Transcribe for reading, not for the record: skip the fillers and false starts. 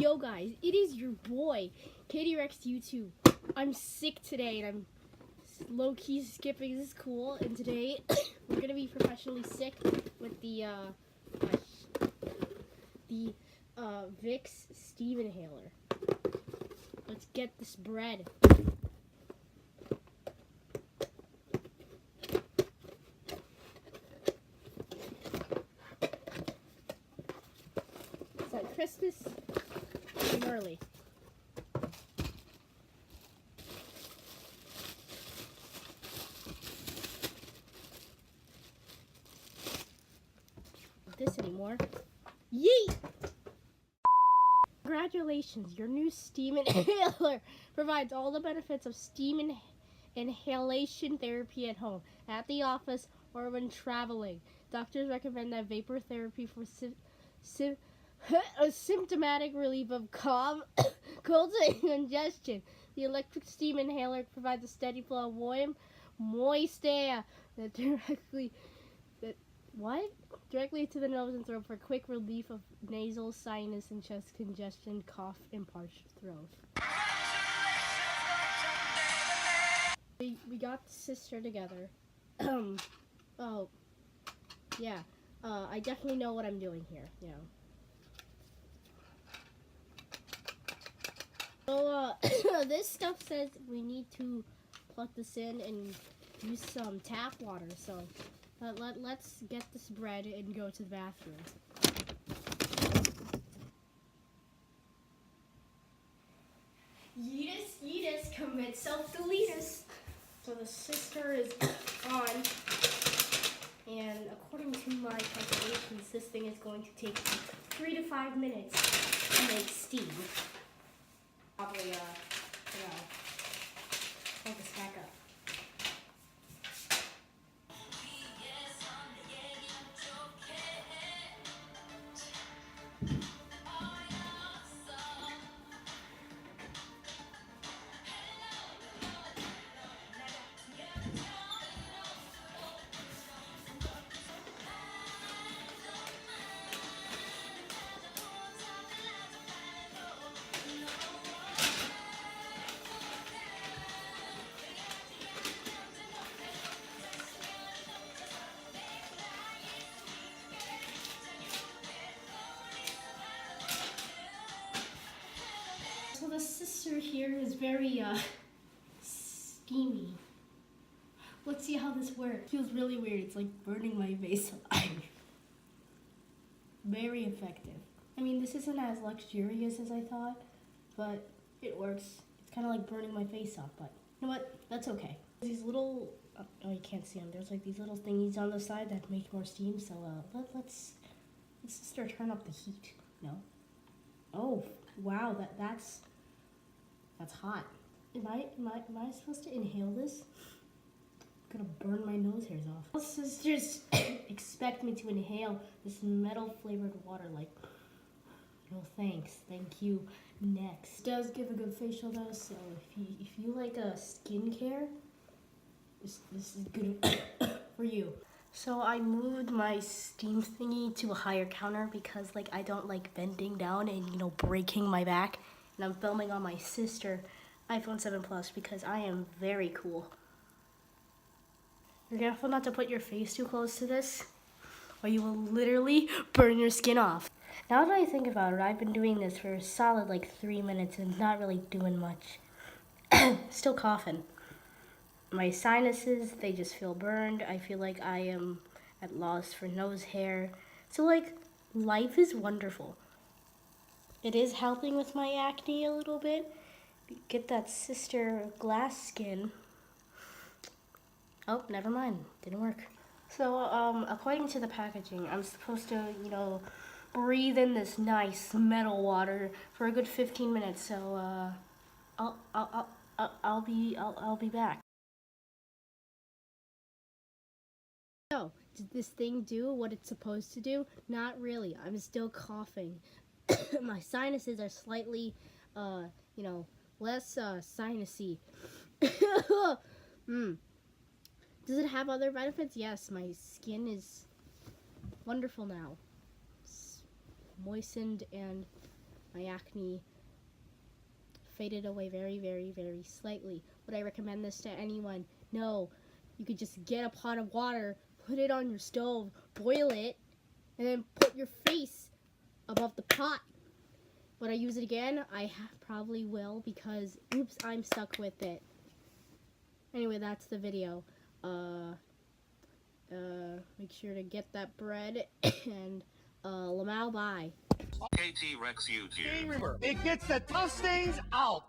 Yo guys, it is your boy, Katie Rex YouTube. I'm sick today and I'm low-key skipping this school, and today we're gonna be professionally sick with the Vicks steam inhaler. Let's get this bread. It's like Christmas and early. This anymore. Yeet! Congratulations, your new steam inhaler provides all the benefits of steam inhalation therapy at home, at the office, or when traveling. Doctors recommend that vapor therapy for symptomatic relief of cough, cold, and congestion. The electric steam inhaler provides a steady flow of warm, moist air that directly to the nose and throat for quick relief of nasal, sinus, and chest congestion, cough, and parched throat. We got the sister together. Oh, yeah. I definitely know what I'm doing here, you know. So, this stuff says we need to plug this in and use some tap water, so let's get this bread and go to the bathroom. Yeetus, commit self-deletus. So the sister is on, and according to my calculations, this thing is going to take 3 to 5 minutes to make steam. Probably, hold this back up. So the sister here is very steamy. Let's see how this works. Feels really weird. It's like burning my face alive. Very effective. I mean, this isn't as luxurious as I thought, but it works. It's kind of like burning my face off, but you know what? That's okay. These little, oh, you can't see them. There's like these little thingies on the side that make more steam. So let's start turn up the heat. No. Oh wow, that's hot. Am I supposed to inhale this? I'm gonna burn my nose hairs off. Sisters expect me to inhale this metal flavored water, like, no thanks, thank you, next. It does give a good facial though, so if you like skincare, this is good for you. So I moved my steam thingy to a higher counter because like I don't like bending down and, you know, breaking my back. And I'm filming on my sister iPhone 7 Plus because I am very cool. You're careful not to put your face too close to this, or you will literally burn your skin off. Now that I think about it, I've been doing this for a solid like 3 minutes and not really doing much. Still coughing. My sinuses, they just feel burned. I feel like I am at loss for nose hair. So like, life is wonderful. It is helping with my acne a little bit. Get that sister glass skin. Oh, never mind. Didn't work. So, according to the packaging, I'm supposed to, you know, breathe in this nice metal water for a good 15 minutes. So, I'll be back. So, did this thing do what it's supposed to do? Not really. I'm still coughing. My sinuses are slightly, you know, less sinusy. Does it have other benefits? Yes, my skin is wonderful now. It's moistened and my acne faded away very, very, very slightly. Would I recommend this to anyone? No. You could just get a pot of water, put it on your stove, boil it, and then put your face above the pot. Would I use it again? I probably will, because, oops, I'm stuck with it. Anyway, that's the video. Make sure to get that bread, and, lmao, bye. KT Rex YouTube. It gets the tough stains out.